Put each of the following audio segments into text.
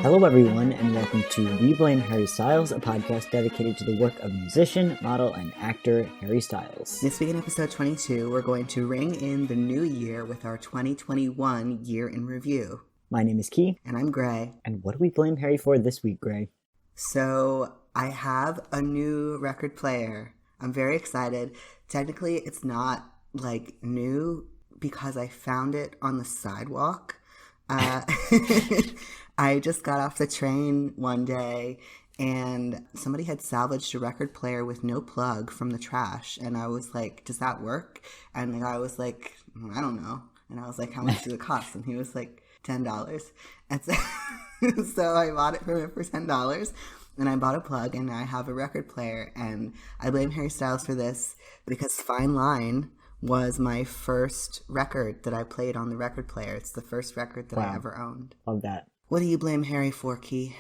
Hello, everyone, and welcome to We Blame Harry Styles, a podcast dedicated to the work of musician, model, and actor Harry Styles. This week in episode 22, we're going to ring in the new year with our 2021 year in review. My name is Key. And I'm Gray. And what do we blame Harry for this week, Gray? So, I have a new record player. I'm very excited. Technically, it's not, new because I found it on the sidewalk. I just got off the train one day and somebody had salvaged a record player with no plug from the trash. And I was like, does that work? And the guy was like, I don't know. And I was like, how much does it cost? And he was like, $10. And so I bought it from him for $10. And I bought a plug and I have a record player. And I blame Harry Styles for this because Fine Line was my first record that I played on the record player. It's the first record that I ever owned. Love that. What do you blame Harry for, Key?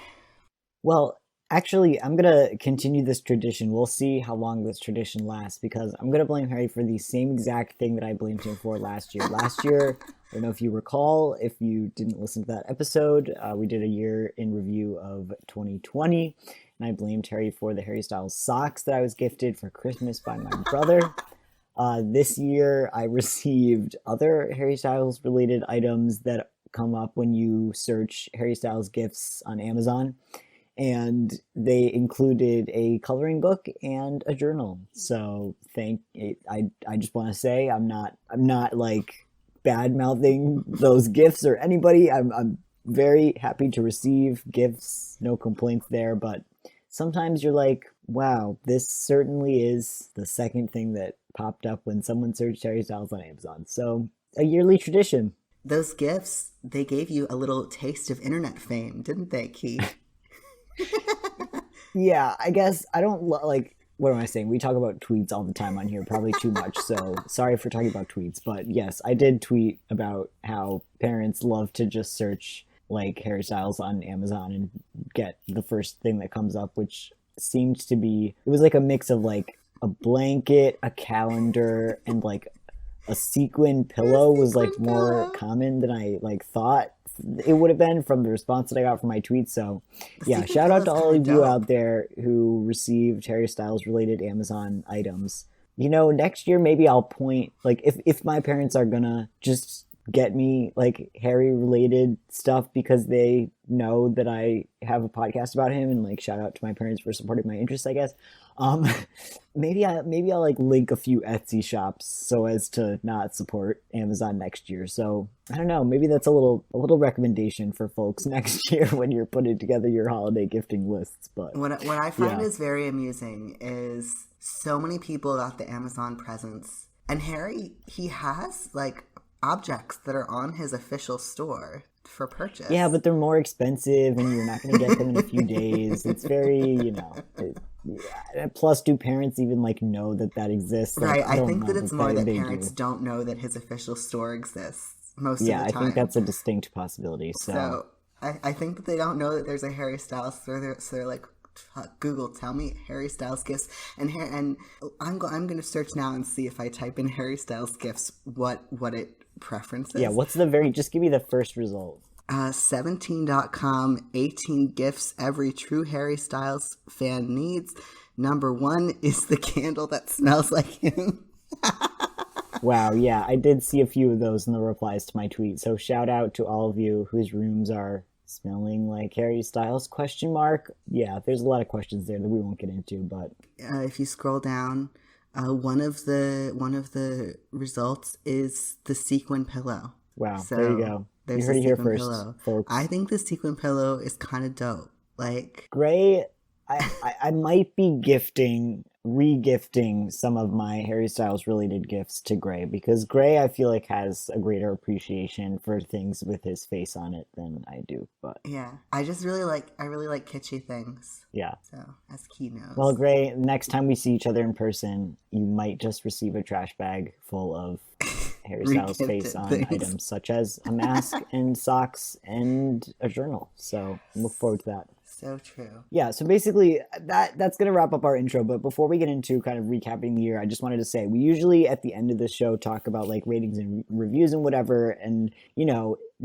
Well, actually, I'm going to continue this tradition. We'll see how long this tradition lasts because I'm going to blame Harry for the same exact thing that I blamed him for last year. Last year, I don't know if you recall, if you didn't listen to that episode, we did a year in review of 2020, and I blamed Harry for the Harry Styles socks that I was gifted for Christmas by my brother. This year, I received other Harry Styles related items that come up when you search Harry Styles gifts on Amazon, and they included a coloring book and a journal. So I just want to say I'm not like bad mouthing those gifts or anybody. I'm very happy to receive gifts, no complaints there, but sometimes you're like, wow, this certainly is the second thing that popped up when someone searched Harry Styles on Amazon. So a yearly tradition. Those gifts, they gave you a little taste of internet fame, didn't they, Key? Yeah, I guess I don't what am I saying? We talk about tweets all the time on here, probably too much. So sorry for talking about tweets. But yes, I did tweet about how parents love to just search Harry Styles on Amazon and get the first thing that comes up, which seemed to be, it was like a mix of a blanket, a calendar, and a sequin pillow was more common than I thought it would have been from the response that I got from my tweets. So yeah, shout out to all of you out there who received Harry Styles related Amazon items. You know, next year maybe I'll point, if my parents are gonna just get me Harry related stuff because they know that I have a podcast about him, and shout out to my parents for supporting my interests, I guess. Maybe I'll link a few Etsy shops so as to not support Amazon next year. So I don't know, maybe that's a little recommendation for folks next year when you're putting together your holiday gifting lists. But what I find is very amusing is so many people got the Amazon presents, and Harry, he has objects that are on his official store for purchase. Yeah, but they're more expensive and you're not going to get them in a few days. It's very, plus do parents even know that exists? Right, I think that it's more that parents don't know that his official store exists most of the time. Yeah, I think that's a distinct possibility. So I think that they don't know that there's a Harry Styles store, so they're like, Google, tell me Harry Styles gifts, and I'm going to search now and see if I type in Harry Styles gifts what it preferences. Yeah, just give me the first result. 17.com, 18 gifts every true Harry Styles fan needs. Number 1 is the candle that smells like him. Wow, yeah, I did see a few of those in the replies to my tweet. So shout out to all of you whose rooms are smelling like Harry Styles, ? Yeah, there's a lot of questions there that we won't get into, but if you scroll down, one of the results is the sequin pillow. Wow, so there you go. You heard it here first, folks. I think the sequin pillow is kind of dope. Gray, I might be re-gifting some of my Harry Styles related gifts to Gray, because Gray, I feel has a greater appreciation for things with his face on it than I do. But yeah, I really like kitschy things. Yeah. So as Key knows. Well, Gray, next time we see each other in person, you might just receive a trash bag full of Harry Styles face on items such as a mask and socks and a journal. So look forward to that. So true. Yeah, so basically that's going to wrap up our intro. But before we get into kind of recapping the year, I just wanted to say we usually at the end of the show talk about ratings and reviews and whatever. And,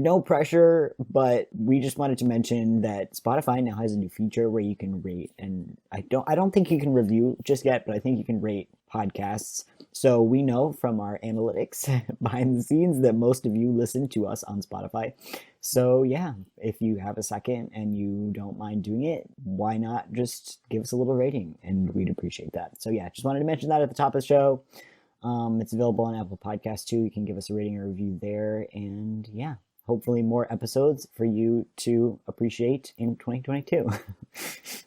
No pressure, but we just wanted to mention that Spotify now has a new feature where you can rate, and I don't think you can review just yet, but I think you can rate podcasts. So we know from our analytics behind the scenes that most of you listen to us on Spotify. So yeah, if you have a second and you don't mind doing it, why not just give us a little rating, and we'd appreciate that. So yeah, just wanted to mention that at the top of the show. It's available on Apple Podcasts too. You can give us a rating or review there, and yeah, hopefully more episodes for you to appreciate in 2022.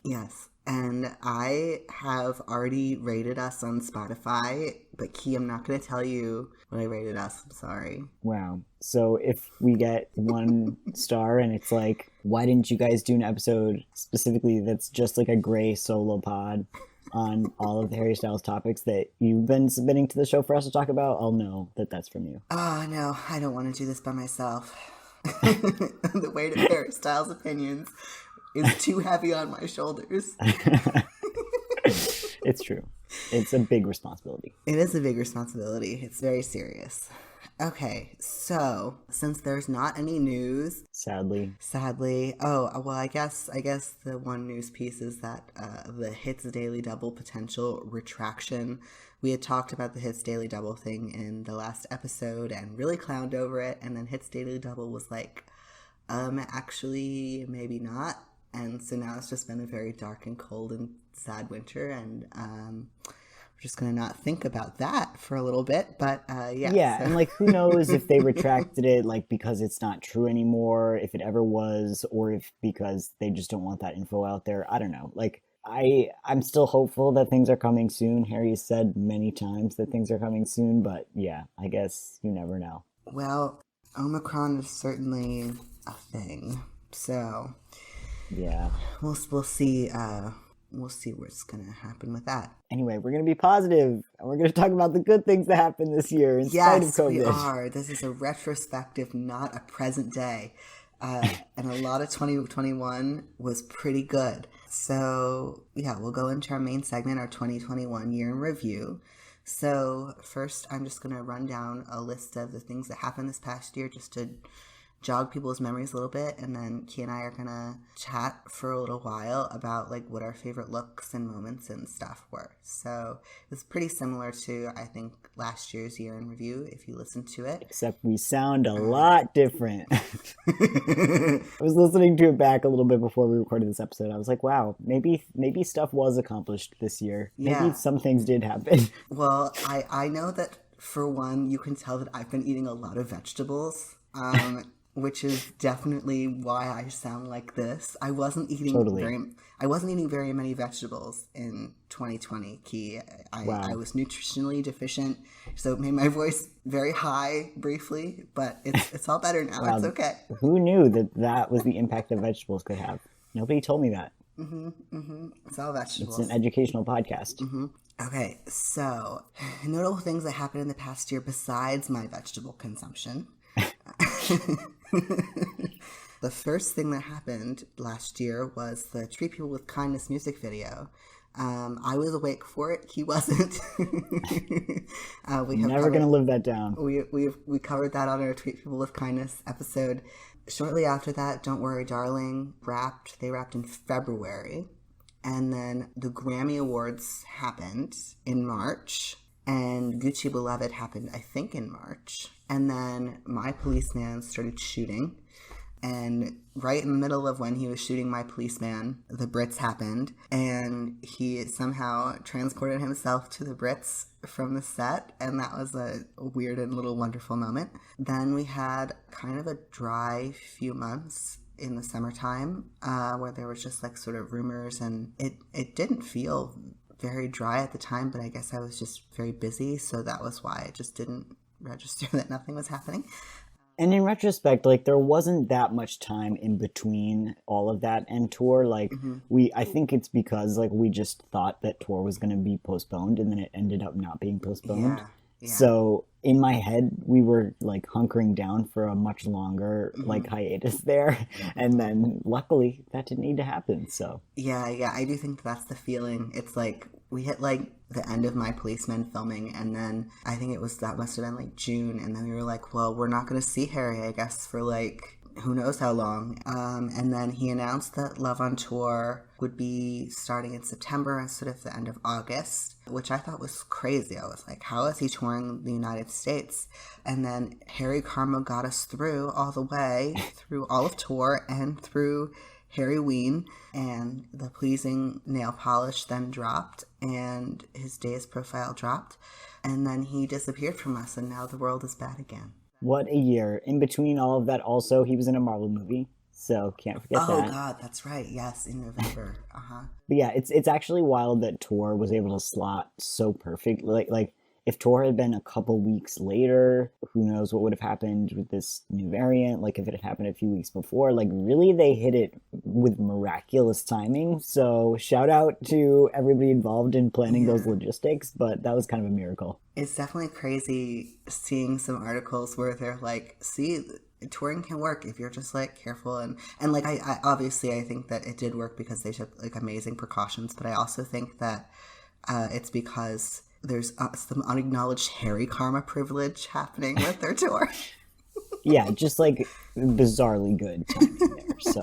Yes. And I have already rated us on Spotify, but Key, I'm not going to tell you what I rated us. I'm sorry. Wow. So if we get 1 star and it's like, why didn't you guys do an episode specifically that's just like a gray solo pod on all of the Harry Styles topics that you've been submitting to the show for us to talk about, I'll know that that's from you. Oh, no, I don't want to do this by myself. The weight of Harry Styles' opinions is too heavy on my shoulders. It's true. It's a big responsibility. It is a big responsibility. It's very serious. Okay, so since there's not any news, Sadly. oh well, I guess the one news piece is that the Hits Daily Double potential retraction. We had talked about the Hits Daily Double thing in the last episode and really clowned over it, and then Hits Daily Double was like, actually maybe not. And so now it's just been a very dark and cold and sad winter, and we're just going to not think about that for a little bit. But yeah. Yeah, so. and like who knows if they retracted it like because it's not true anymore, if it ever was, or if because they just don't want that info out there. I don't know. Like I'm still hopeful that things are coming soon. Harry has said many times that things are coming soon, but yeah, I guess you never know. Well, Omicron is certainly a thing. So yeah, we'll see. We'll see what's gonna happen with that. Anyway, we're gonna be positive, and we're gonna talk about the good things that happened this year in spite of COVID. Yes, we are. This is a retrospective, not a present day, and a lot of 2021 was pretty good. So yeah, we'll go into our main segment, our 2021 year in review. So first, I'm just gonna run down a list of the things that happened this past year, just to jog people's memories a little bit, and then Key and I are gonna chat for a little while about like what our favorite looks and moments and stuff were. So it's pretty similar to, I think, last year's year in review if you listen to it, except we sound a lot different. I was listening to it back a little bit before we recorded this episode. I was like, wow, maybe stuff was accomplished this year. Maybe some things did happen. Well, I know that for one, you can tell that I've been eating a lot of vegetables. Which is definitely why I sound like this. I wasn't eating very many vegetables in 2020, Key. I was nutritionally deficient, so it made my voice very high briefly, but it's all better now. Wow. It's okay. Who knew that was the impact that vegetables could have? Nobody told me that. It's all vegetables. It's an educational podcast. Okay, so notable things that happened in the past year besides my vegetable consumption. The first thing that happened last year was the Treat People with Kindness music video. I was awake for it. He wasn't. Never gonna live that down. We covered that on our Treat People with Kindness episode. Shortly after that, Don't Worry Darling They wrapped in February. And then the Grammy Awards happened in March. And Gucci Beloved happened, I think, in March. And then My Policeman started shooting. And right in the middle of when he was shooting My Policeman, the Brits happened. And he somehow transported himself to the Brits from the set. And that was a weird and little wonderful moment. Then we had kind of a dry few months in the summertime where there was just like sort of rumors. And it didn't feel very dry at the time, but I guess I was just very busy, so that was why it just didn't register that nothing was happening. And in retrospect, like there wasn't that much time in between all of that and tour. Like I think it's because like we just thought that tour was going to be postponed, and then it ended up not being postponed. Yeah. So in my head, we were like hunkering down for a much longer Hmm. like hiatus there, and Hmm. then luckily that didn't need to happen. So Yeah, yeah, I do think that's the feeling. It's like we hit like the end of My Policeman filming, and then I think it was that must have been like June, and then we were like, well, we're not going to see Harry, I guess, for like who knows how long. And then he announced that Love on Tour would be starting in September instead of the end of August, which I thought was crazy. I was like, how is he touring the United States? And then Harry Karma got us through all the way, through all of tour and through Harry Ween, and the pleasing nail polish then dropped, and his Days profile dropped, and then he disappeared from us, and now the world is bad again. what a year! In between all of that, also he was in a Marvel movie, so can't forget Oh that. God, that's right. Yes, in November. Uh huh. But yeah, it's actually wild that Tor was able to slot so perfect. Like if Tor had been a couple weeks later, who knows what would have happened with this new variant? Like if it had happened a few weeks before, like really they hit it with miraculous timing. So shout out to everybody involved in planning those Yeah. logistics, but that was kind of a miracle. It's definitely crazy seeing some articles where they're like, see, touring can work if you're just like careful and like I obviously I think that it did work because they took like amazing precautions, but I also think that it's because there's some unacknowledged Harry karma privilege happening with their tour. Yeah, just like bizarrely good timing there. So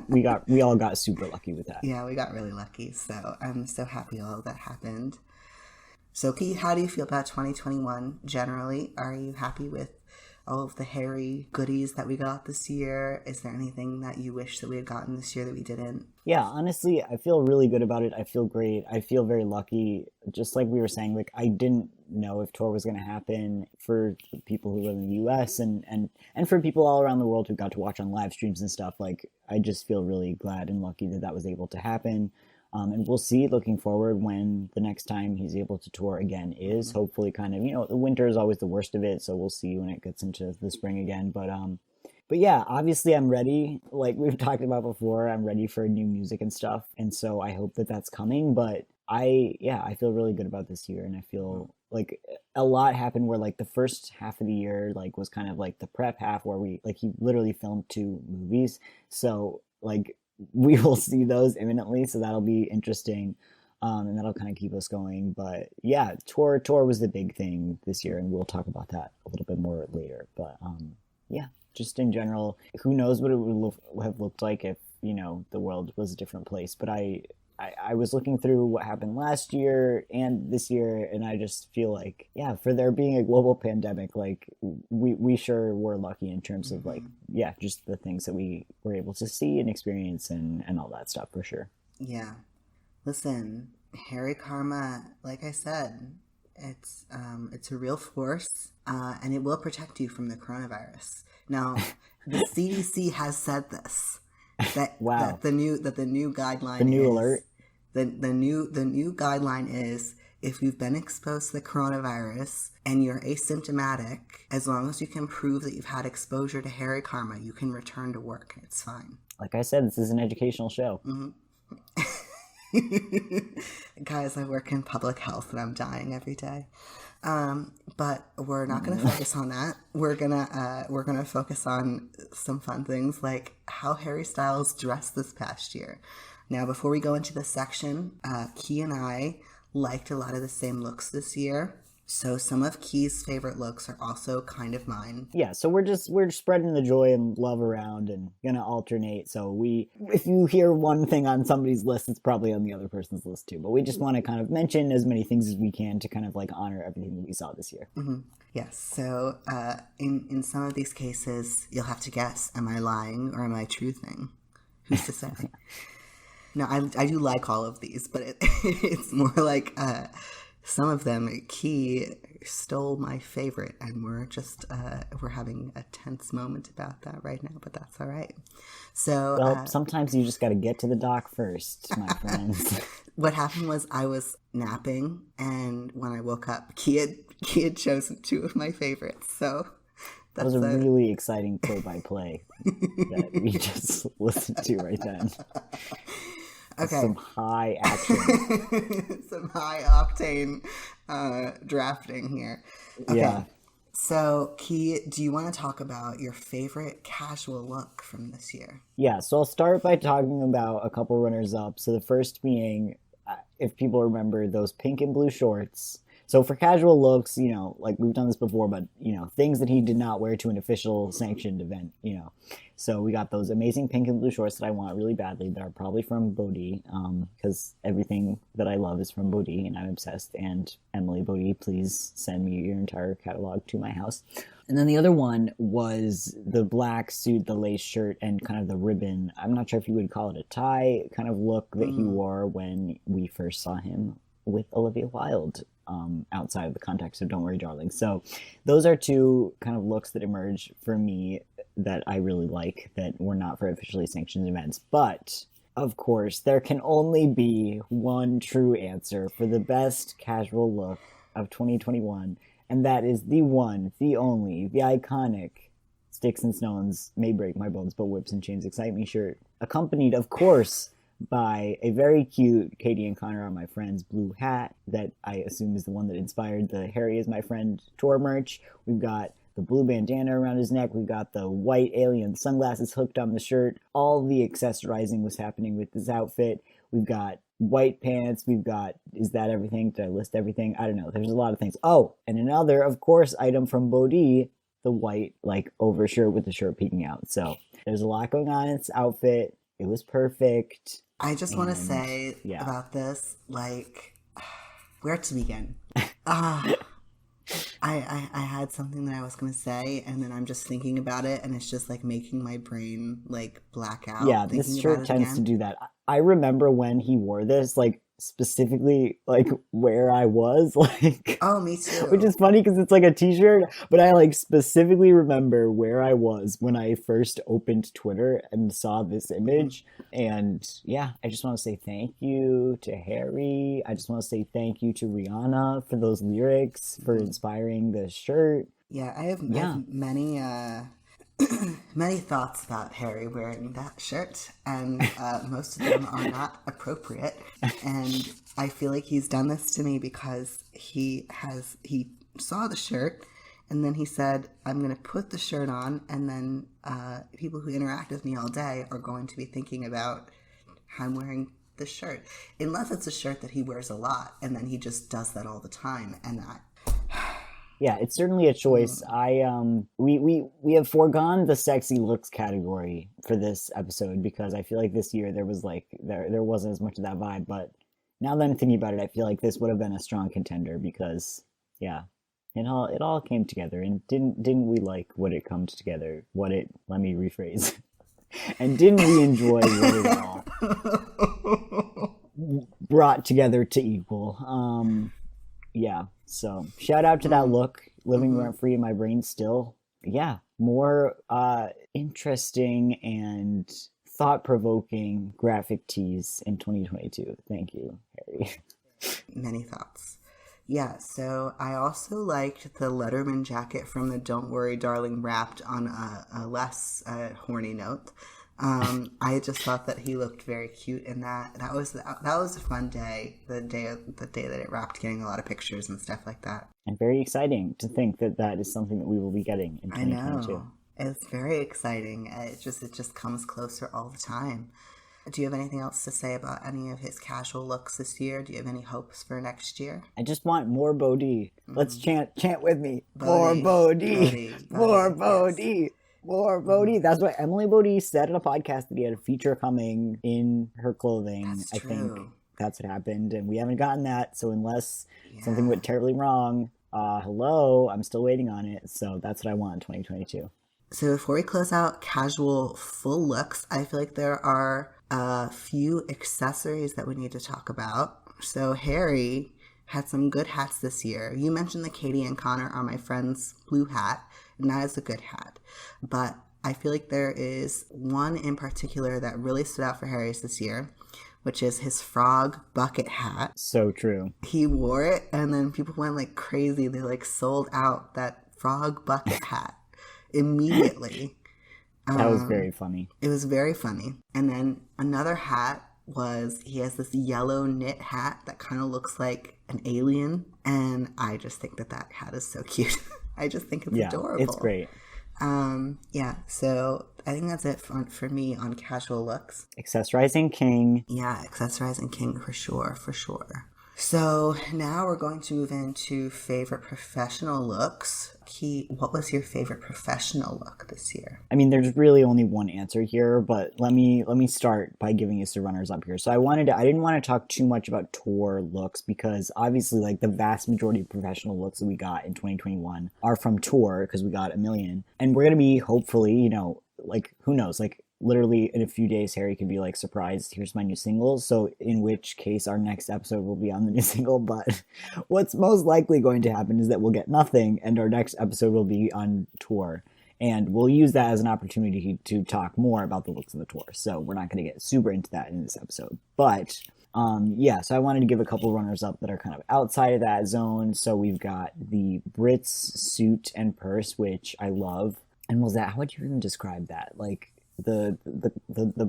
we all got super lucky with that. Yeah, we got really lucky, so I'm so happy all of that happened. So, Key, how do you feel about 2021 generally? Are you happy with all of the Harry goodies that we got this year? Is there anything that you wish that we had gotten this year that we didn't? Yeah, honestly, I feel really good about it. I feel great. I feel very lucky. Just like we were saying, like I didn't know if tour was going to happen for people who live in the US and for people all around the world who got to watch on live streams and stuff. Like I just feel really glad and lucky that that was able to happen. And we'll see looking forward when the next time he's able to tour again is. Mm-hmm. Hopefully, kind of, the winter is always the worst of it. So we'll see when it gets into the spring again. But yeah, obviously I'm ready. Like we've talked about before, I'm ready for new music and stuff. And so I hope that that's coming. But yeah, I feel really good about this year. And I feel like a lot happened where like the first half of the year, like was kind of like the prep half where he literally filmed two movies. So like we will see those imminently. So that'll be interesting. And that'll kind of keep us going. But yeah, tour was the big thing this year. And we'll talk about that a little bit more later. But yeah, just in general, who knows what it would have looked like if the world was a different place. But I was looking through what happened last year and this year, and I just feel like, yeah, for there being a global pandemic, like we sure were lucky in terms of like, Mm-hmm. yeah, just the things that we were able to see and experience and all that stuff for sure. Yeah. Listen, Harry karma, like I said, it's a real force, and it will protect you from the coronavirus. Now, the CDC has said this Wow, that the new the guideline new is alert. the new guideline is if you've been exposed to the coronavirus and you're asymptomatic, as long as you can prove that you've had exposure to Harry karma, you can return to work. It's fine. Like I said, this is an educational show. Mm-hmm. Guys, I work in public health and I'm dying every day. But we're not gonna focus on that. We're gonna focus on some fun things like how Harry Styles dressed this past year. Now, before we go into this section, Key and I liked a lot of the same looks this year. So some of Key's favorite looks are also kind of mine. Yeah, so we're spreading the joy and love around and gonna alternate. So if you hear one thing on somebody's list, it's probably on the other person's list too. But we just want to kind of mention as many things as we can to kind of like honor everything that we saw this year. Mm-hmm. Yes. So in some of these cases, you'll have to guess: am I lying or am I truthing? Who's to say? No, I do like all of these, but it's more like some of them. Key stole my favorite, and we're having a tense moment about that right now, but that's all right. So Well, sometimes you just got to get to the dock first, my friends. what happened was I was napping, and when I woke up, Key had chosen two of my favorites. So That was that's a a really exciting play-by-play that we just listened to right then. Okay. some high action. Some high octane drafting here. Yeah. Okay. So, Key, do you want to talk about your favorite casual look from this year? Yeah, so I'll start by talking about a couple runners up. So the first being, if people remember those pink and blue shorts. So for casual looks, like we've done this before, but things that he did not wear to an official sanctioned event. So we got those amazing pink and blue shorts that I want really badly that are probably from Bodhi, because everything that I love is from Bodhi and I'm obsessed. And Emily Bodhi, please send me your entire catalog to my house. And then the other one was the black suit, the lace shirt, and kind of the ribbon. I'm not sure if you would call it a tie kind of look that he wore when we first saw him with Olivia Wilde, outside of the context of Don't Worry, Darling. So those are two kind of looks that emerge for me that I really like that were not for officially sanctioned events. But of course, there can only be one true answer for the best casual look of 2021. And that is the one, the only, the iconic Sticks and Stones May Break My Bones, but Whips and Chains Excite Me shirt, accompanied, of course, by a very cute Katie and Connor Are My Friends blue hat that I assume is the one that inspired the Harry Is My Friend tour merch. We've got the blue bandana around his neck. We've got the white alien sunglasses hooked on the shirt. All the accessorizing was happening with this outfit. We've got white pants. We've got, is that everything? Did I list everything? I don't know. There's a lot of things. Oh, and another, of course, item from Bodhi, the white, like, overshirt with the shirt peeking out. So there's a lot going on in this outfit. It was perfect. I just want to And say yeah. about this, like, where to begin? Ah, I had something that I was going to say, and then I'm just thinking about it, and it's just like making my brain like black out. Yeah, this thinking shirt about it tends to again. do that. I remember when he wore this, like specifically like where I was, like Oh, me which too. is funny because it's like a t-shirt, but I like specifically remember where I was when I first opened Twitter and saw this Mhm. image. And yeah, I just want to say thank you to Harry. I just want to say thank you to Rihanna for those lyrics, for inspiring this shirt. Yeah, I have Yeah. many many thoughts about Harry wearing that shirt, and most of them are not appropriate. And I feel like he's done this to me because he saw the shirt, and then he said, "I'm going to put the shirt on," and then people who interact with me all day are going to be thinking about how I'm wearing this shirt, unless it's a shirt that he wears a lot, and then he just does that all the time, and I. Yeah, it's certainly a choice. We have foregone the sexy looks category for this episode because I feel like this year there was like there wasn't as much of that vibe, but now that I'm thinking about it, I feel like this would have been a strong contender because yeah, it all came together and didn't we like what it comes together? What it let me rephrase. And didn't we enjoy what it all brought together to equal? Yeah, so shout out to that look living Mhm. rent free in my brain still. Yeah, more interesting and thought-provoking graphic tees in 2022. Thank you, Harry. Many thoughts. Yeah, so I also liked the Letterman jacket from the Don't Worry, Darling wrapped on a less horny note. I just thought that he looked very cute in that. That was a fun day. The day that it wrapped, getting a lot of pictures and stuff like that. And very exciting to think that that is something that we will be getting in I 2022. know. It's very exciting. It just comes closer all the time. Do you have anything else to say about any of his casual looks this year? Do you have any hopes for next year? I just want more Bodhi. Let's chant with me. More Bodhi, Bodhi. Bodhi, More Bodhi, yes. Bodhi. More Bodhi. That's what Emily Bodhi said on a podcast that he had a feature coming in her clothing. That's I think true. that's what happened, and we haven't gotten that. So unless something Yeah. went terribly wrong, hello, I'm still waiting on it. So that's what I want in 2022. So before we close out casual full looks, I feel like there are a few accessories that we need to talk about. So Harry had some good hats this year. You mentioned the Katie and Connor Are My Friends blue hat, and that is a good hat. But I feel like there is one in particular that really stood out for Harry's this year, which is his frog bucket hat. So true. He wore it, and then people went like crazy. They like sold out that frog bucket hat immediately. That was very funny. It was very funny. And then another hat was he has this yellow knit hat that kind of looks like an alien, and I just think that that hat is so cute. I just think it's Yeah, it's adorable. great. Yeah, so I think that's it for me on casual looks. Accessorizing king. Yeah, accessorizing king for sure, for sure. So now we're going to move into favorite professional looks. Key, what was your favorite professional look this year? I mean, there's really only one answer here, but let me start by giving you some runners up here. So I didn't want to talk too much about tour looks because obviously like the vast majority of professional looks that we got in 2021 are from tour because we got a million. And we're going to be hopefully, like who knows, like literally in a few days Harry could be like, surprised, here's my new single. So in which case our next episode will be on the new single, but what's most likely going to happen is that we'll get nothing and our next episode will be on tour, and we'll use that as an opportunity to talk more about the looks of the tour. So we're not going to get super into that in this episode, but yeah, so I wanted to give a couple runners up that are kind of outside of that zone. So we've got the Brits suit and purse, which I love. And was that, how would you even describe that? Like the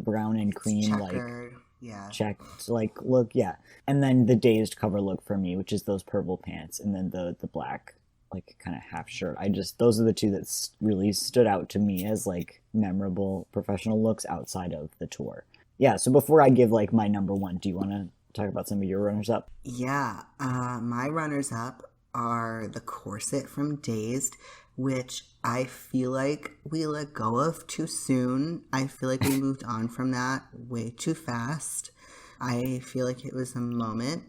brown and cream, Checkered, like yeah. checked like look, yeah. And then the dazed cover look for me, which is those purple pants, and then the black like kind of half shirt. Those are the two that really stood out to me as like memorable professional looks outside of the tour. Yeah, so before I give like my number one, do you want to talk about some of your runners up? Yeah, my runners up are the corset from Dazed, which I feel like we let go of too soon. I feel like we moved on from that way too fast. I feel like it was a moment.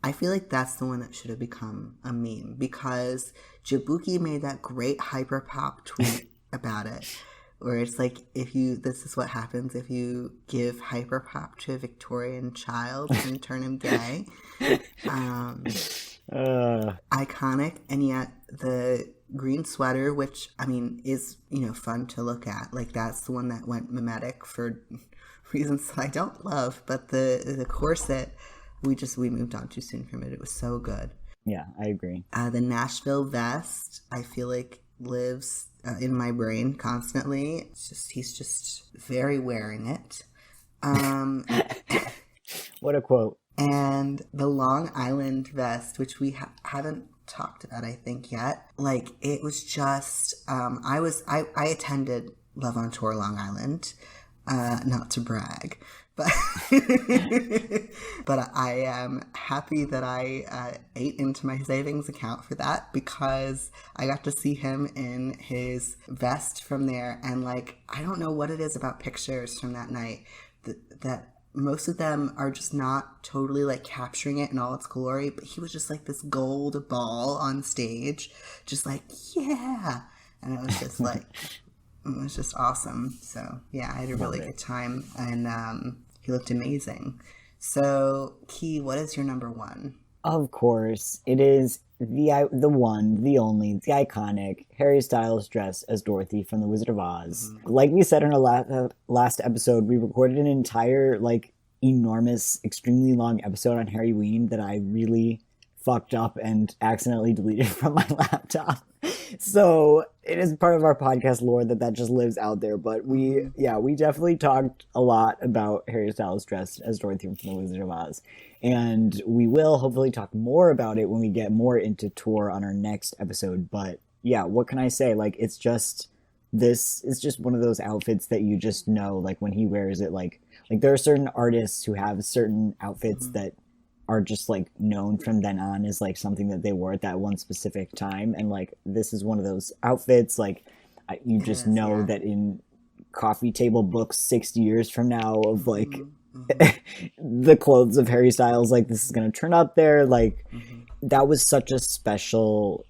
I feel like that's the one that should have become a meme because Jabuki made that great hyperpop tweet about it, where it's like, this is what happens if you give hyperpop to a Victorian child and turn him gay. Iconic, and yet the green sweater, which I mean is fun to look at, like that's the one that went mimetic for reasons I don't love, but the corset, we moved on too soon from it. It was so good. Yeah, I agree. The Nashville vest, I feel like lives in my brain constantly. He's just very wearing it. What a quote. And the Long Island vest, which we haven't talked about, I think, yet. Like, it was just, I attended Love on Tour Long Island, not to brag, but but I am happy that I ate into my savings account for that because I got to see him in his vest from there. And like, I don't know what it is about pictures from that night that most of them are just not totally like capturing it in all its glory, but he was just like this gold ball on stage, just like, yeah. And it was just like, it was just awesome. So yeah, I had a really good time, and he looked amazing. So Key, what is your number one? Of course, it is the one, the only, the iconic Harry Styles dress as Dorothy from The Wizard of Oz. Mm-hmm. Like we said in our last episode, we recorded an entire, like, enormous, extremely long episode on Harry Ween that I really fucked up and accidentally deleted from my laptop. So it is part of our podcast lore that just lives out there. But we definitely talked a lot about Harry Styles dressed as Dorothy from The Wizard of Oz. And we will hopefully talk more about it when we get more into tour on our next episode. But yeah, what can I say? Like, this is just one of those outfits that you just know, like when he wears it, like there are certain artists who have certain outfits that are just like known from then on as like something that they wore at that one specific time. And like, this is one of those outfits, like you just know that in coffee table books 60 years from now of like the clothes of Harry Styles, like this is going to turn up there. Like that was such a special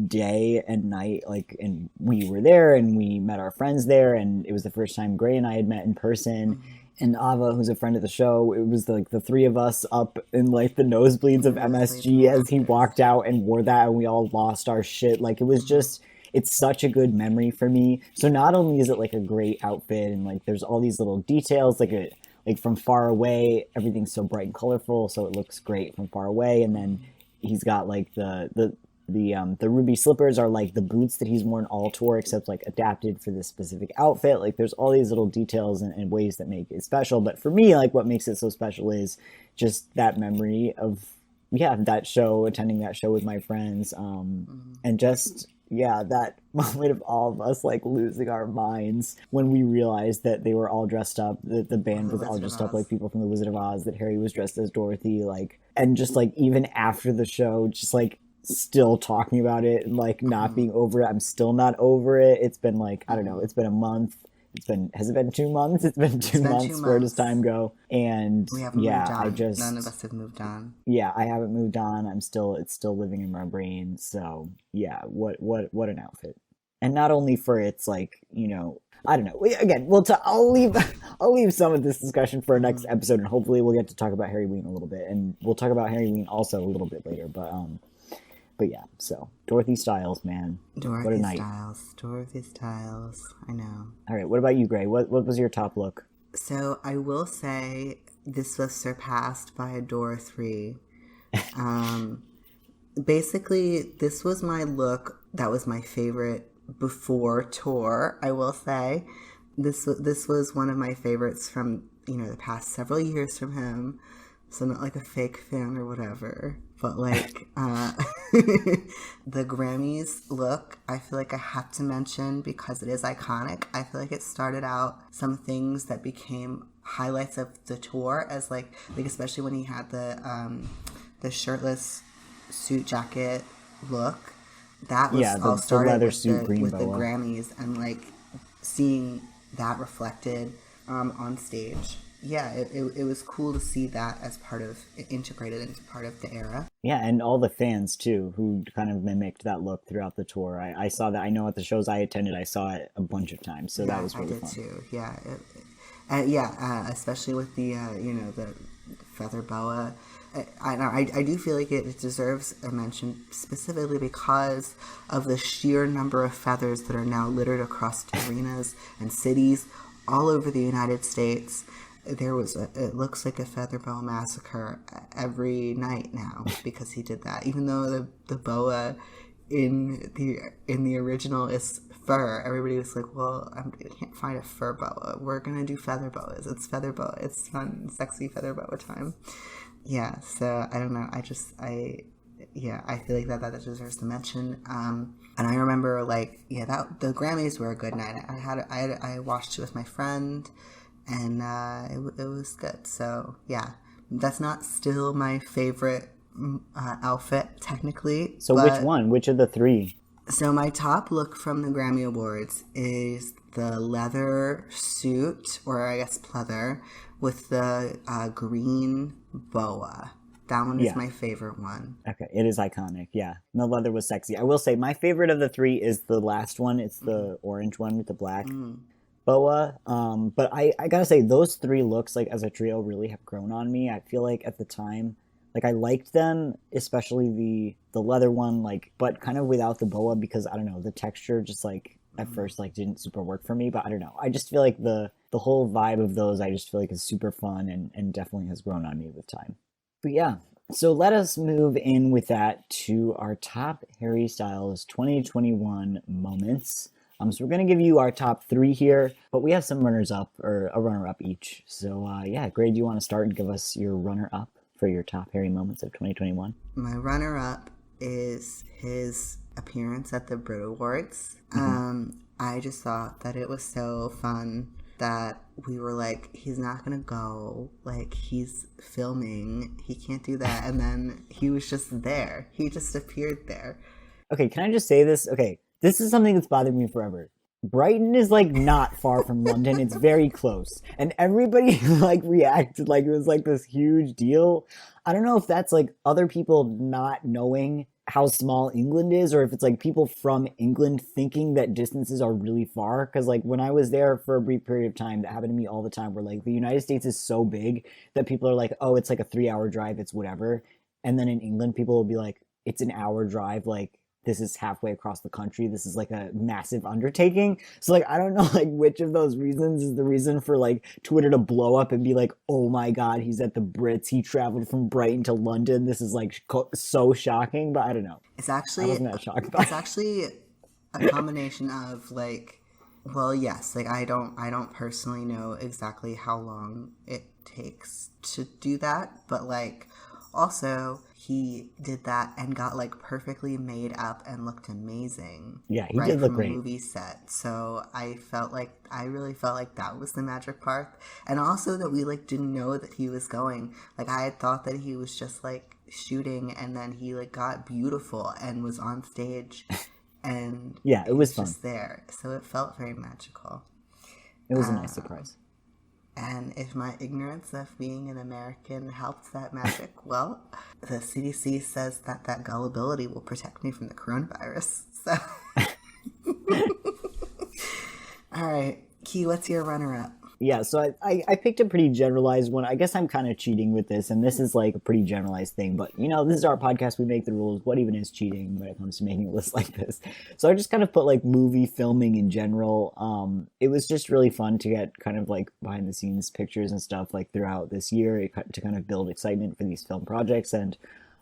day and night, like, and we were there and we met our friends there, and it was the first time Gray and I had met in person. And Ava, who's a friend of the show, it was like the three of us up in like the nosebleeds of MSG as he walked out and wore that, and we all lost our shit. Like, it was just, it's such a good memory for me. So not only is it like a great outfit and like there's all these little details, like from far away, everything's so bright and colorful, so it looks great from far away. And then he's got like the The ruby slippers are like the boots that he's worn all tour, except like adapted for this specific outfit. Like there's all these little details and ways that make it special. But for me, like what makes it so special is just that memory of that show, attending that show with my friends, and just that moment of all of us like losing our minds when we realized that they were all dressed up, that the band was all dressed up like people from the Wizard of Oz, that Harry was dressed as Dorothy, like, and just like even after the show, just like still talking about it and like not being over it. I'm still not over it. It's been like, I don't know, it's been a month. Has it been 2 months? It's been 2 months. Where does time go? And we haven't moved on. I just, none of us have moved on. Yeah, I haven't moved on. It's still living in my brain. So yeah, what an outfit. And not only for its like, I don't know. Again, I'll leave some of this discussion for our next episode, and hopefully we'll get to talk about Harry Ween a little bit, and we'll talk about Harry Ween also a little bit later. But yeah, so Dorothy Styles, man. What a night. Dorothy Styles. I know. All right, what about you, Gray? What was your top look? So I will say this was surpassed by Adore 3. Basically, this was my look that was my favorite before tour, I will say. This was one of my favorites from, the past several years from him. So not like a fake fan or whatever, but like the Grammys look, I feel like I have to mention because it is iconic. I feel like it started out some things that became highlights of the tour as like especially when he had the shirtless suit jacket look. That was all started with the Grammys and like seeing that reflected on stage. Yeah, it was cool to see that as integrated into part of the era. Yeah, and all the fans too, who kind of mimicked that look throughout the tour. I saw that. I know at the shows I attended, I saw it a bunch of times, so that was really fun. I did too. Yeah, especially with the the feather boa. I do feel like it deserves a mention specifically because of the sheer number of feathers that are now littered across arenas and cities all over the United States. It looks like a feather boa massacre every night now because he did that. Even though the boa in the original is fur, everybody was like, well, I can't find a fur boa. We're gonna do feather boas. It's feather boa. It's fun, sexy feather boa time. Yeah. So I don't know. I feel like that deserves to mention. And I remember that the Grammys were a good night. I watched it with my friend. And it was good. So, yeah, that's not still my favorite outfit, technically. So which one? Which of the three? So my top look from the Grammy Awards is the leather suit, or I guess pleather, with the green boa. That one is my favorite one. Okay, it is iconic, yeah. The leather was sexy. I will say my favorite of the three is the last one. It's the orange one with the black. Boa, but I gotta say those three looks like as a trio really have grown on me. I feel like at the time, like I liked them, especially the leather one, like, but kind of without the boa because I don't know, the texture just like at first like didn't super work for me. But I don't know, I just feel like the whole vibe of those I just feel like is super fun and definitely has grown on me with time. But yeah, so let us move in with that to our top Harry Styles 2021 moments. So we're going to give you our top three here, but we have some runners-up, or a runner-up each. So, Gray, do you want to start and give us your runner-up for your top Harry moments of 2021? My runner-up is his appearance at the Brit Awards. I just thought that it was so fun that we were like, he's not going to go. Like, he's filming. He can't do that. And then he was just there. He just appeared there. Okay, can I just say this? Okay. This is something that's bothered me forever. Brighton is like not far from London. It's very close. And everybody like reacted like it was like this huge deal. I don't know if that's like other people not knowing how small England is, or if it's like people from England thinking that distances are really far. Because like when I was there for a brief period of time, that happened to me all the time, where like the United States is so big that people are like, oh, it's like a 3-hour drive, it's whatever. And then in England, people will be like, it's an hour drive, like this is halfway across the country. This is like a massive undertaking. So like I don't know like which of those reasons is the reason for like Twitter to blow up and be like, oh my god, he's at the Brits. He traveled from Brighton to London. This is like so shocking. But I don't know. It's I actually wasn't that shocked by it's it. actually a combination of like, well, yes, like I don't personally know exactly how long it takes to do that, but like also he did that and got like perfectly made up and looked amazing Yeah, he right did look from a great. movie set. So I really felt like that was the magic part. And also that we like didn't know that he was going. Like I had thought that he was just like shooting and then he like got beautiful and was on stage and Yeah, it he was was fun. just there. So it felt very magical. It was a nice surprise. And if my ignorance of being an American helps that magic, well, the CDC says that that gullibility will protect me from the coronavirus. So, all right, Key, what's your runner-up? Yeah, so I picked a pretty generalized one. I guess I'm kind of cheating with this, and this is like a pretty generalized thing, but you know, this is our podcast. We make the rules. What even is cheating when it comes to making a list like this? So I just kind of put like movie filming in general. It was just really fun to get kind of like behind the scenes pictures and stuff like throughout this year to kind of build excitement for these film projects. And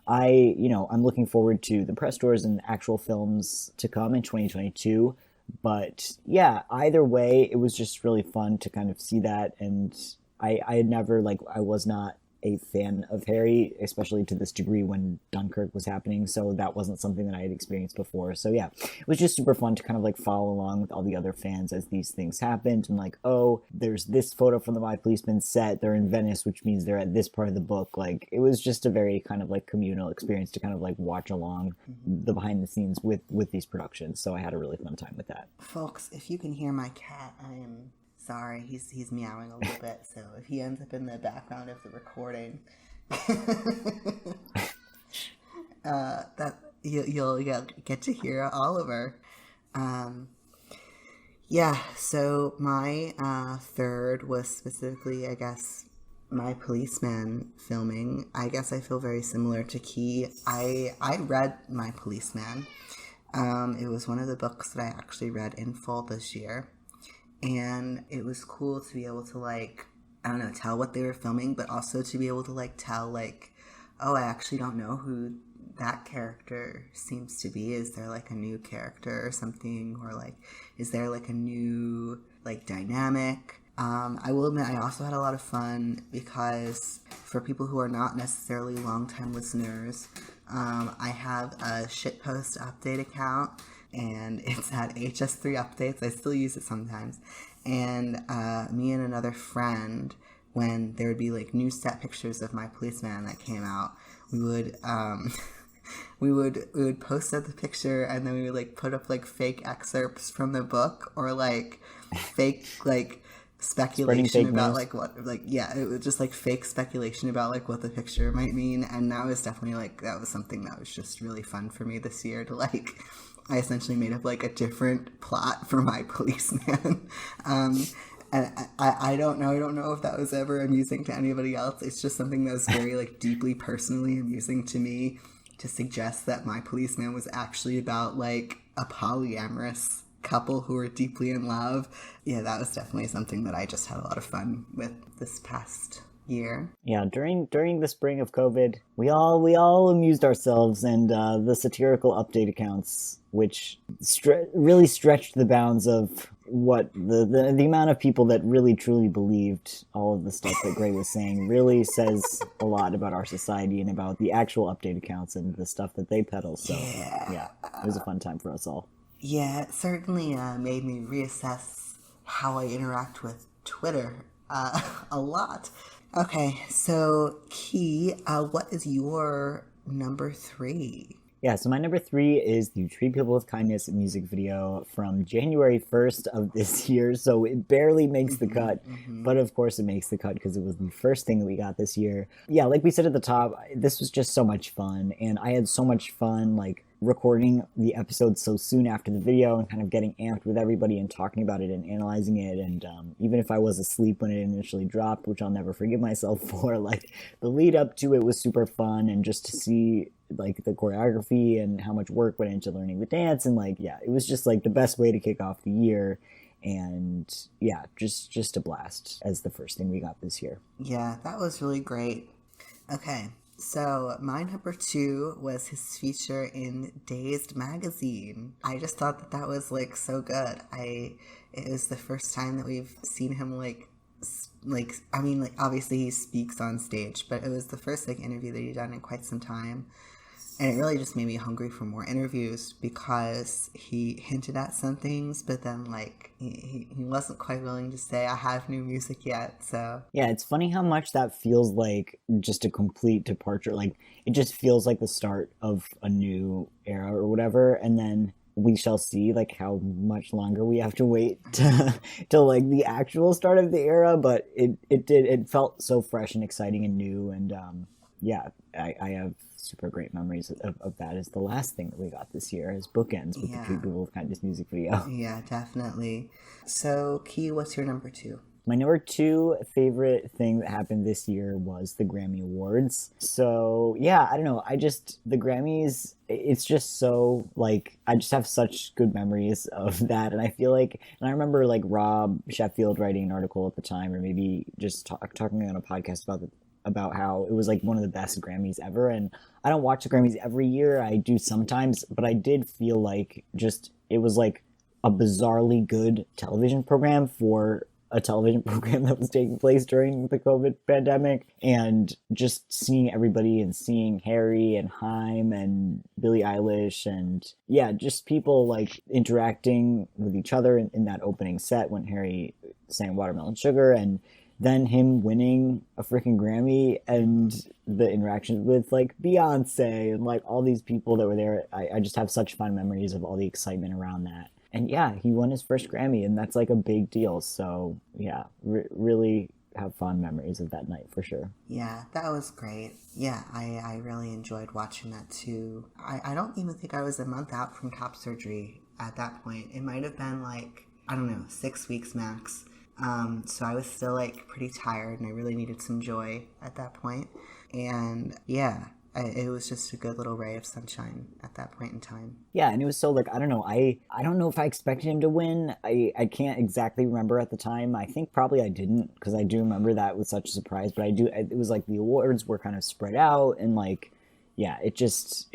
I'm looking forward to the press tours and actual films to come in 2022. But yeah, either way, it was just really fun to kind of see that. And I had never, like, I was not a fan of Harry, especially to this degree when Dunkirk was happening. So that wasn't something that I had experienced before. So yeah, it was just super fun to kind of like follow along with all the other fans as these things happened. And like, oh, there's this photo from the My Policeman set. They're in Venice, which means they're at this part of the book. Like, it was just a very kind of like communal experience to kind of like watch along the behind the scenes with these productions. So I had a really fun time with that. Folks, if you can hear my cat, I am sorry. He's meowing a little bit, so if he ends up in the background of the recording, that you'll get to hear Oliver. Yeah, so my third was specifically, I guess, My Policeman filming. I guess I feel very similar to Key. I read My Policeman. It was one of the books that I actually read in full this year. And it was cool to be able to, like, I don't know, tell what they were filming, but also to be able to, like, tell, like, oh, I actually don't know who that character seems to be. Is there, like, a new character or something? Or, like, is there, like, a new, like, dynamic? I will admit I also had a lot of fun because for people who are not necessarily longtime listeners, I have a shitpost update account and it's at HS3 Updates. I still use it sometimes. And me and another friend, when there would be like new set pictures of My Policeman that came out, we would we would post up the picture and then we would like put up like fake excerpts from the book or like fake like speculation about news. like what like yeah it was just like fake speculation about like what the picture might mean. And that was definitely like that was something that was just really fun for me this year to like I essentially made up like a different plot for My Policeman. And I don't know if that was ever amusing to anybody else. It's just something that was very like deeply personally amusing to me to suggest that My Policeman was actually about like a polyamorous couple who were deeply in love. Yeah, that was definitely something that I just had a lot of fun with this past year. Yeah, during the spring of COVID, we all amused ourselves, and the satirical update accounts, which really stretched the bounds of what the amount of people that really truly believed all of the stuff that Gray was saying, really says a lot about our society and about the actual update accounts and the stuff that they peddle. So yeah, it was a fun time for us all. Yeah, it certainly made me reassess how I interact with Twitter a lot. Okay, so Key, what is your number 3? Yeah, so my number 3 is the Treat People with Kindness music video from January 1st of this year. So it barely makes the cut, but of course it makes the cut because it was the first thing that we got this year. Yeah, like we said at the top, this was just so much fun, and I had so much fun, like, recording the episode so soon after the video and kind of getting amped with everybody and talking about it and analyzing it. And even if I was asleep when it initially dropped, which I'll never forgive myself for, like the lead up to it was super fun. And just to see like the choreography and how much work went into learning the dance. And like, yeah, it was just like the best way to kick off the year. And yeah, just a blast as the first thing we got this year. Yeah, that was really great. Okay, so my number 2 was his feature in Dazed magazine. I just thought that was like so good. It was the first time that we've seen him like I mean, like obviously he speaks on stage, but it was the first like interview that he'd done in quite some time. And it really just made me hungry for more interviews because he hinted at some things, but then like he wasn't quite willing to say I have new music yet. So yeah, it's funny how much that feels like just a complete departure. Like it just feels like the start of a new era or whatever, and then we shall see like how much longer we have to wait till like the actual start of the era. But it felt so fresh and exciting and new, and yeah, I have super great memories of that as the last thing that we got this year as bookends with the Treat People with Kindness music video. Yeah, definitely. So, Key, what's your number 2? My number 2 favorite thing that happened this year was the Grammy Awards. So, yeah, I don't know. The Grammys, it's just so, like, I just have such good memories of that. And I feel like, and I remember, like, Rob Sheffield writing an article at the time, or maybe just talking on a podcast about how it was like one of the best Grammys ever. And I don't watch the Grammys every year. I do sometimes, but I did feel like just it was like a bizarrely good television program for a television program that was taking place during the COVID pandemic. And just seeing everybody and seeing Harry and Haim and Billie Eilish and yeah, just people like interacting with each other in that opening set when Harry sang Watermelon Sugar, and then him winning a freaking Grammy and the interactions with like Beyonce and like all these people that were there. I just have such fun memories of all the excitement around that. And yeah, he won his first Grammy, and that's like a big deal. So yeah, really have fond memories of that night for sure. Yeah, that was great. Yeah, I really enjoyed watching that too. I don't even think I was a month out from top surgery at that point. It might have been like, I don't know, 6 weeks max. So I was still like pretty tired, and I really needed some joy at that point. And yeah, it was just a good little ray of sunshine at that point in time. Yeah, and it was so like, I don't know. I don't know if I expected him to win. I can't exactly remember at the time. I think probably I didn't, because I do remember that was such a surprise. But it was like the awards were kind of spread out, and like, yeah, I just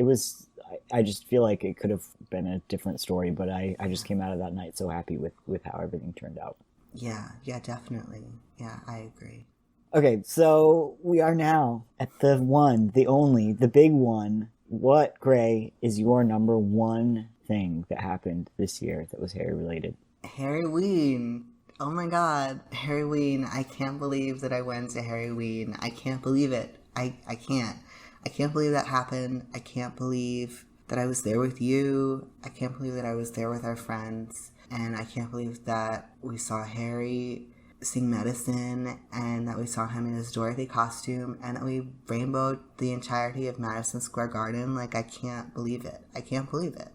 feel like it could have been a different story. But I just came out of that night so happy with how everything turned out. Yeah, definitely. Yeah, I agree. Okay, so we are now at the one, the only, the big one. What, Gray, is your number 1 thing that happened this year that was Harry related? Harry Ween. Oh my god, Harry Ween. I can't believe that I went to Harry Ween. I can't believe it. I can't. I can't believe that happened. I can't believe that I was there with you. I can't believe that I was there with our friends. And I can't believe that we saw Harry sing Medicine, and that we saw him in his Dorothy costume, and that we rainbowed the entirety of Madison Square Garden. Like, I can't believe it. I can't believe it.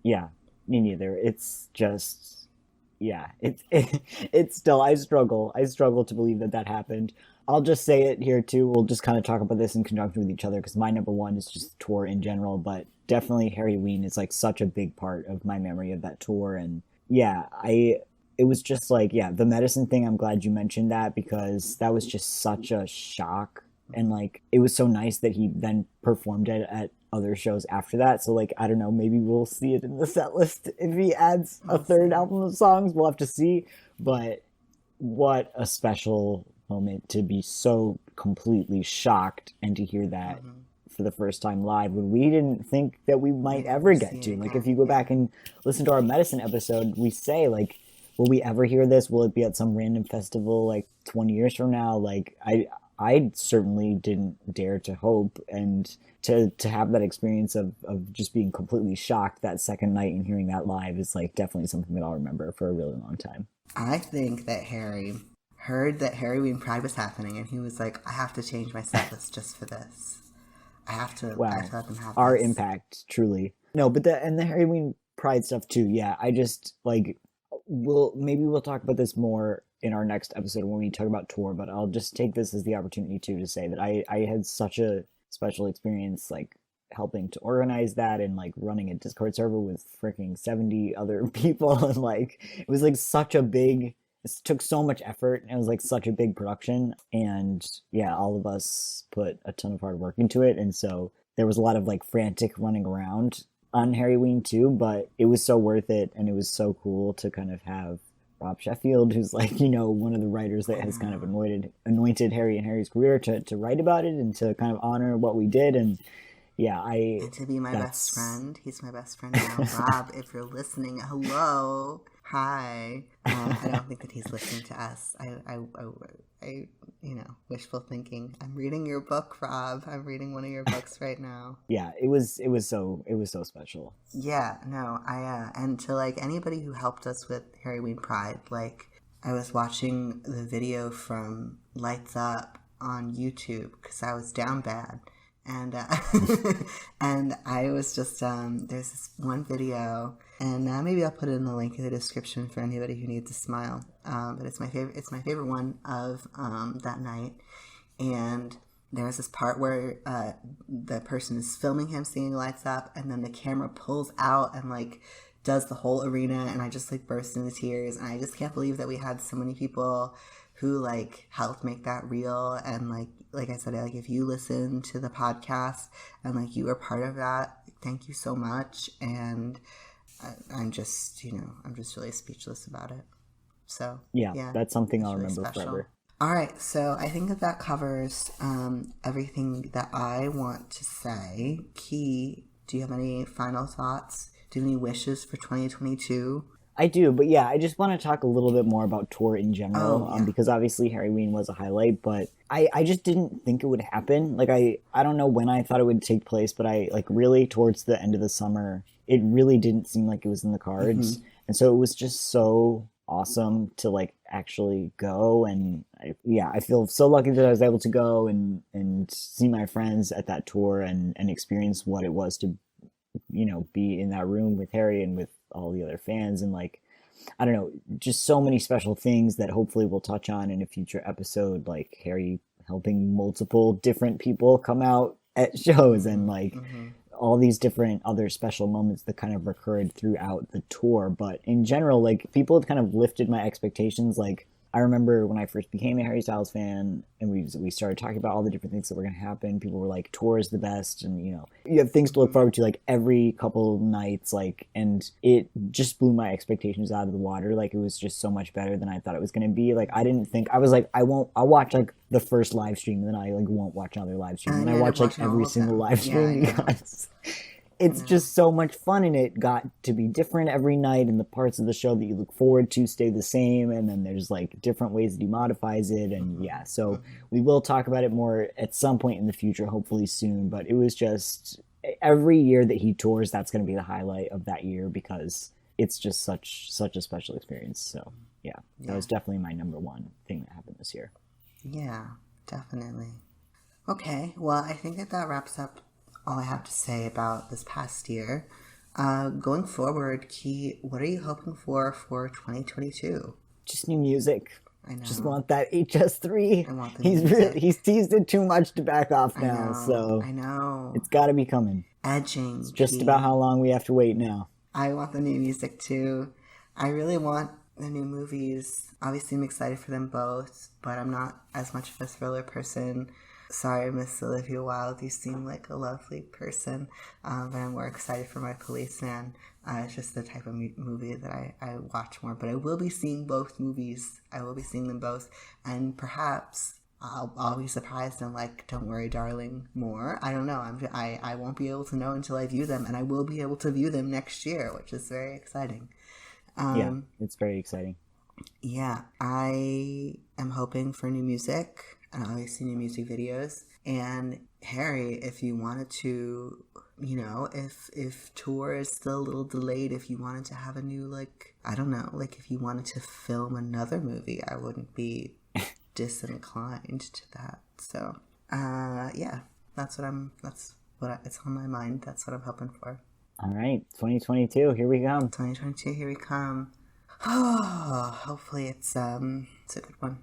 Yeah, me neither. It's just, yeah, it's still, I struggle to believe that happened. I'll just say it here too. We'll just kind of talk about this in conjunction with each other, because my number 1 is just tour in general, but definitely Harry Ween is like such a big part of my memory of that tour. And yeah, it was just like, yeah, the Medicine thing, I'm glad you mentioned that, because that was just such a shock. And like, it was so nice that he then performed it at other shows after that. So like, I don't know, maybe we'll see it in the set list if he adds a third album of songs. We'll have to see. But what a special moment to be so completely shocked and to hear that for the first time live, when we didn't think that we might ever get to. Like, if you go back and listen to our Medicine episode, we say like, will we ever hear this? Will it be at some random festival like 20 years from now? Like, I certainly didn't dare to hope, and to have that experience of just being completely shocked that second night and hearing that live is like definitely something that I'll remember for a really long time. I think that Harry heard that Harry Ween Pride was happening, and he was like, I have to change my set list just for this. I have to let them have our this. impact, truly. No, but the Halloween Pride stuff too. Yeah, I just like we'll talk about this more in our next episode when we talk about tour. But I'll just take this as the opportunity too to say that I had such a special experience like helping to organize that and like running a Discord server with freaking 70 other people and like it was like such a big it took so much effort and it was like such a big production and yeah all of us put a ton of hard work into it and so there was a lot of like frantic running around on Harryween too, but it was so worth it and it was so cool to kind of have Rob Sheffield, who's like, one of the writers that has kind of anointed Harry and Harry's career to write about it and to kind of honor what we did. And yeah, And to be my best friend. He's my best friend now. Rob, if you're listening, hello. Hi. I don't think that he's listening to us. I wishful thinking. I'm reading your book, Rob. I'm reading one of your books right now. Yeah, it was so special. Yeah, no, and to like anybody who helped us with Harryween Pride, like I was watching the video from Lights Up on YouTube because I was down bad. And and I was just there's this one video, and maybe I'll put it in the link in the description for anybody who needs a smile. But it's my favorite one of that night. And there was this part where the person is filming him singing Lights Up, and then the camera pulls out and like does the whole arena, and I just like burst into tears, and I just can't believe that we had so many people who like helped make that real. And like I said, like if you listen to the podcast and like you were part of that, thank you so much. And I'm just really speechless about it. So yeah, that's something I'll remember forever. All right, so I think that covers everything that I want to say. Key, do you have any final thoughts? Do you have any wishes for 2022? I do, but yeah, I just want to talk a little bit more about tour in general, because obviously Harryween was a highlight, but I just didn't think it would happen. Like, I don't know when I thought it would take place, but I, like, really towards the end of the summer, it really didn't seem like it was in the cards. Mm-hmm. And so it was just so awesome to, like, actually go. And, I feel so lucky that I was able to go and see my friends at that tour and experience what it was to, be in that room with Harry and with all the other fans and like I don't know, just so many special things that hopefully we'll touch on in a future episode, like Harry helping multiple different people come out at shows and like all these different other special moments that kind of recurred throughout the tour. But in general, like people have kind of lifted my expectations. Like I remember when I first became a Harry Styles fan and we started talking about all the different things that were going to happen. People were like, tour is the best. And, you have things to look forward to like every couple nights. Like, and it just blew my expectations out of the water. Like it was just so much better than I thought it was going to be. Like I didn't think, I was like, I'll watch like the first live stream and then I like won't watch another live stream. And I watch like every single live stream because it's just so much fun, and it got to be different every night, and the parts of the show that you look forward to stay the same, and then there's like different ways that he modifies it, and so we will talk about it more at some point in the future, hopefully soon. But it was just every year that he tours, that's going to be the highlight of that year because it's just such a special experience. So that was definitely my number one thing that happened this year. Yeah, definitely. Okay, well, I think that wraps up all I have to say about this past year. Going forward, Key, what are you hoping for 2022? Just new music. I know. Just want that HS3. I want the music. He's teased it too much to back off now, I know. It's got to be coming. Edging. It's just about how long we have to wait now. I want the new music too. I really want the new movies. Obviously, I'm excited for them both, but I'm not as much of a thriller person. Sorry, Miss Olivia Wilde, you seem like a lovely person, but I'm more excited for My Policeman. It's just the type of movie that I watch more, but I will be seeing both movies. I will be seeing them both, and perhaps I'll be surprised and like, Don't Worry, Darling more. I don't know. I won't be able to know until I view them, and I will be able to view them next year, which is very exciting. It's very exciting. Yeah, I am hoping for new music. And obviously new music videos. And Harry, if you wanted to, if tour is still a little delayed, if you wanted to have a new, like, I don't know, like if you wanted to film another movie, I wouldn't be disinclined to that. So, it's on my mind. That's what I'm hoping for. All right, 2022, here we come. 2022, here we come. Oh, hopefully it's a good one.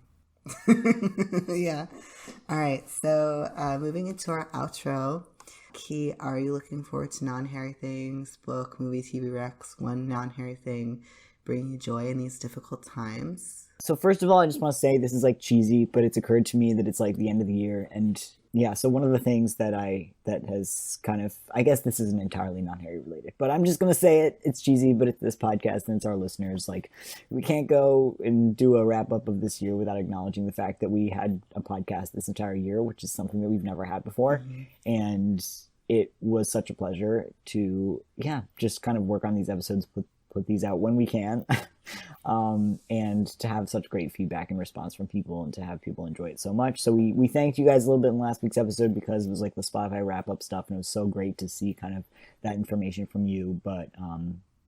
Yeah. All right. So, moving into our outro. Key, are you looking forward to non-hairy things? Book, movie, TV recs, one non-hairy thing bringing you joy in these difficult times? So first of all, I just want to say this is like cheesy, but it's occurred to me that it's like the end of the year, and yeah. So one of the things that has kind of, I guess this isn't entirely non-Harry related, but I'm just gonna say it. It's cheesy, but it's this podcast and it's our listeners. Like, we can't go and do a wrap up of this year without acknowledging the fact that we had a podcast this entire year, which is something that we've never had before, and it was such a pleasure to, yeah, just kind of work on these episodes, put these out when we can. And to have such great feedback and response from people and to have people enjoy it so much. So we thanked you guys a little bit in last week's episode because it was like the Spotify wrap up stuff, and it was so great to see kind of that information from you. But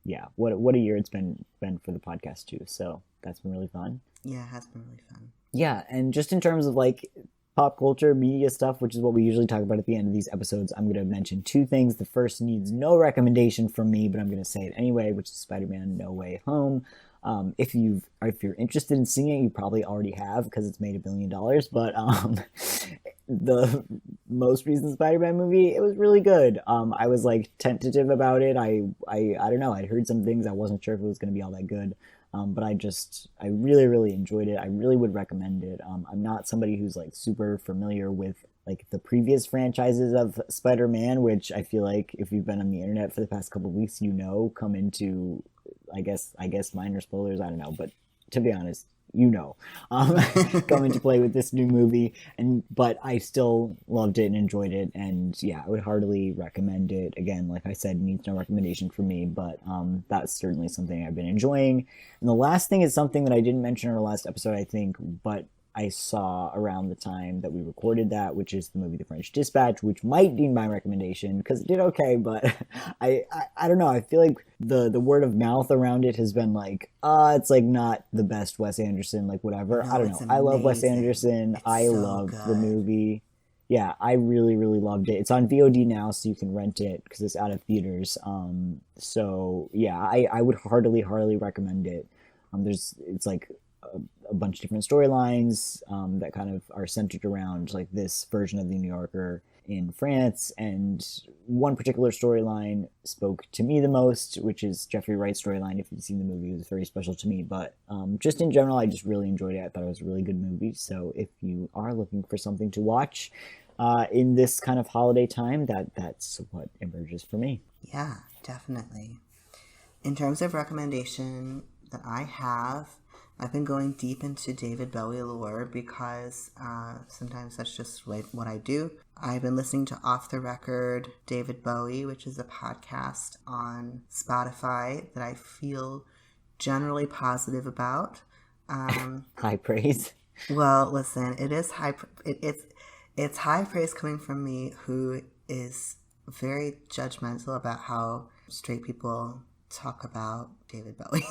yeah, what a year it's been for the podcast too. So that's been really fun. Yeah, it has been really fun. Yeah, and just in terms of like pop culture, media stuff, which is what we usually talk about at the end of these episodes, I'm going to mention two things. The first needs no recommendation from me, but I'm going to say it anyway, which is Spider-Man No Way Home. If you're interested in seeing it, you probably already have because it's made $1 billion. But the most recent Spider-Man movie, it was really good. I was like tentative about it. I don't know. I'd heard some things. I wasn't sure if it was going to be all that good. But I really, really enjoyed it. I really would recommend it. I'm not somebody who's like super familiar with like the previous franchises of Spider-Man, which I feel like if you've been on the internet for the past couple of weeks, come into, I guess minor spoilers. I don't know, but to be honest, come into play with this new movie, but I still loved it and enjoyed it, and yeah, I would heartily recommend it. Again, like I said, needs no recommendation from me, but that's certainly something I've been enjoying. And the last thing is something that I didn't mention in our last episode, I think, but I saw around the time that we recorded that, which is the movie The French Dispatch, which might be my recommendation because it did okay, but I don't know. I feel like the word of mouth around it has been like, it's like not the best Wes Anderson, like whatever. No, I don't know. I love Wes Anderson. I so loved the good. movie. Yeah, I really, really loved it. It's on VOD now, so you can rent it because it's out of theaters. So yeah, I would heartily recommend it. It's like a bunch of different storylines that kind of are centered around like this version of the New Yorker in France, and one particular storyline spoke to me the most, which is Jeffrey Wright's storyline. If you've seen the movie, it was very special to me, but just in general, I just really enjoyed it. I thought it was a really good movie. So if you are looking for something to watch in this kind of holiday time, that's what emerges for me. Yeah, definitely. In terms of recommendation that I have, I've been going deep into David Bowie lore because sometimes that's just what I do. I've been listening to Off the Record David Bowie, which is a podcast on Spotify that I feel generally positive about. High praise. Well, listen, it is it's high praise coming from me, who is very judgmental about how straight people talk about David Bowie.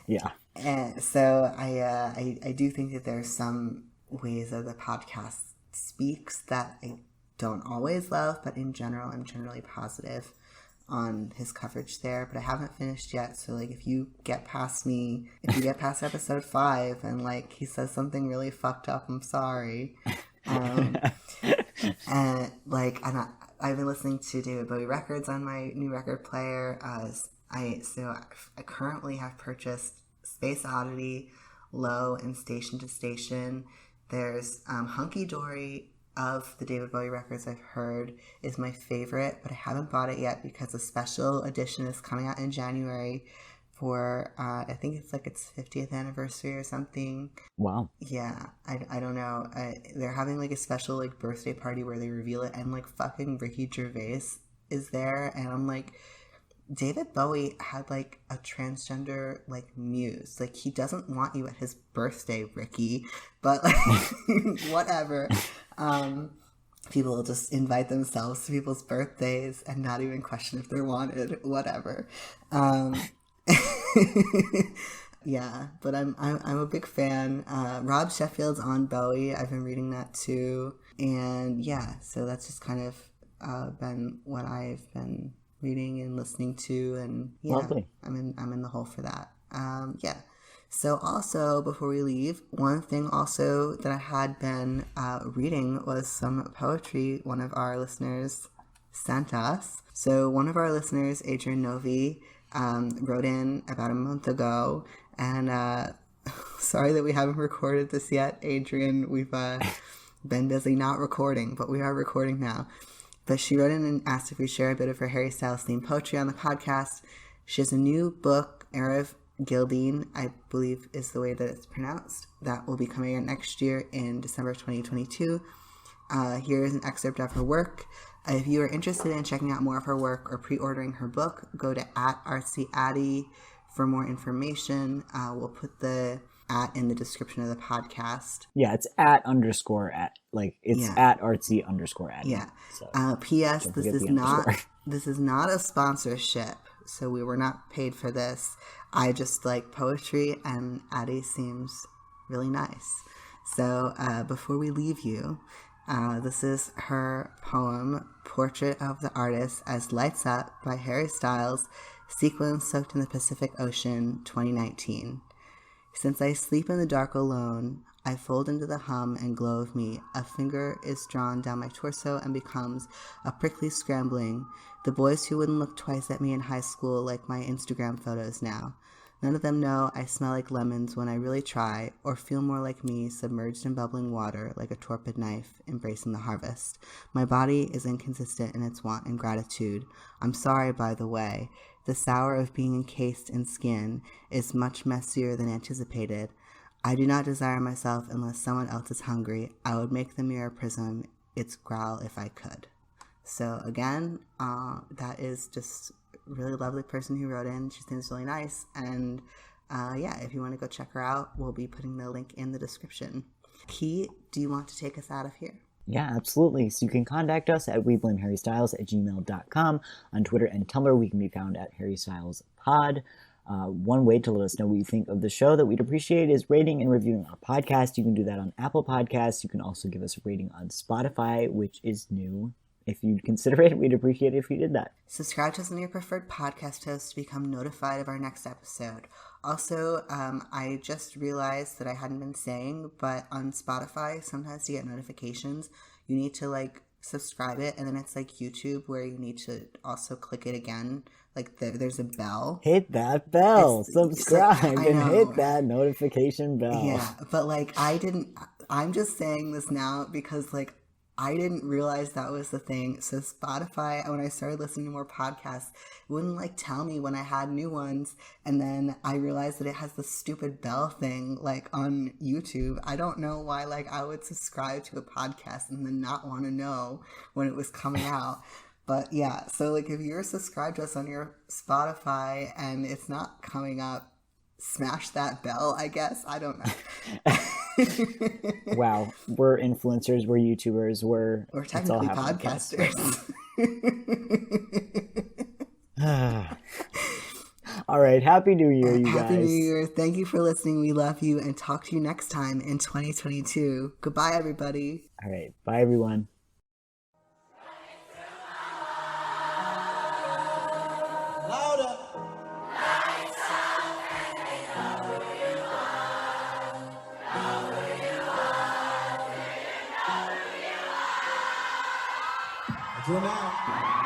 Yeah. And so I do think that there's some ways that the podcast speaks that I don't always love, but in general, I'm generally positive on his coverage there. But I haven't finished yet, so like if you get past episode 5 and like he says something really fucked up, I'm sorry. And like I've been listening to David Bowie records on my new record player. I currently have purchased Space Oddity, Low, and Station to Station. There's Hunky Dory of the David Bowie records I've heard is my favorite, but I haven't bought it yet because a special edition is coming out in January for, I think it's like its 50th anniversary or something. Wow. Yeah, I don't know. They're having like a special like birthday party where they reveal it, and like fucking Ricky Gervais is there, and I'm like, David Bowie had like a transgender like muse. Like he doesn't want you at his birthday, Ricky, but like whatever. People will just invite themselves to people's birthdays and not even question if they're wanted. Whatever. Yeah, but I'm a big fan. Rob Sheffield's on Bowie. I've been reading that too, and yeah, so that's just kind of been what I've been reading and listening to, and yeah, Lovely. I'm in the hole for that. Yeah. So also, before we leave, one thing also that I had been reading was some poetry one of our listeners sent us. So one of our listeners, Adrian Novi, wrote in about a month ago, and sorry that we haven't recorded this yet, Adrian. We've been busy not recording, but we are recording now. But she wrote in and asked if we share a bit of her Harry Styles themed poetry on the podcast. She has a new book, Erev Gildine, I believe is the way that it's pronounced, that will be coming out next year in December 2022. Here is an excerpt of her work. If you are interested in checking out more of her work or pre-ordering her book, go to @artsyaddy for more information. We'll put the in the description of the podcast. Yeah, it's it's at artsy_addy. Yeah. So P.S. don't This forget is the not underscore. this is not a sponsorship, so we were not paid for this. I just like poetry, and Addie seems really nice. So before we leave you, this is her poem, Portrait of the Artist as Lights Up by Harry Styles, Sequins Soaked in the Pacific Ocean, 2019. Since I sleep in the dark alone, I fold into the hum and glow of me. A finger is drawn down my torso and becomes a prickly scrambling. The boys who wouldn't look twice at me in high school like my Instagram photos now. None of them know I smell like lemons when I really try, or feel more like me submerged in bubbling water like a torpid knife embracing the harvest. My body is inconsistent in its want and gratitude. I'm sorry, by the way. The sour of being encased in skin is much messier than anticipated. I do not desire myself unless someone else is hungry. I would make the mirror prism its growl if I could. So again, that is just a really lovely person who wrote in. She seems really nice. And yeah, if you want to go check her out, we'll be putting the link in the description. Key, do you want to take us out of here? Yeah, absolutely. So you can contact us at weblameharrystyles@gmail.com. On Twitter and Tumblr, we can be found at HarryStylesPod. One way to let us know what you think of the show that we'd appreciate is rating and reviewing our podcast. You can do that on Apple Podcasts. You can also give us a rating on Spotify, which is new. If you'd consider it, we'd appreciate it if you did that. Subscribe to us on your preferred podcast host to become notified of our next episode. Also, I just realized that I hadn't been saying, but on Spotify, sometimes to get notifications, you need to subscribe it, and then it's like YouTube where you need to also click it again. Like there's a bell. Hit that bell, subscribe, and hit that notification bell. Yeah, but I'm just saying this now because I didn't realize that was the thing. So Spotify, when I started listening to more podcasts, it wouldn't tell me when I had new ones. And then I realized that it has the stupid bell thing on YouTube. I don't know why I would subscribe to a podcast and then not want to know when it was coming out. But yeah, so if you're subscribed to us on your Spotify and it's not coming up, smash that bell, I guess. I don't know. Wow, we're influencers, we're YouTubers, we're technically podcasters. All right, Happy New Year, you guys. Happy New Year. Thank you for listening. We love you, and talk to you next time in 2022. Goodbye, everybody. All right, bye, everyone. Until now.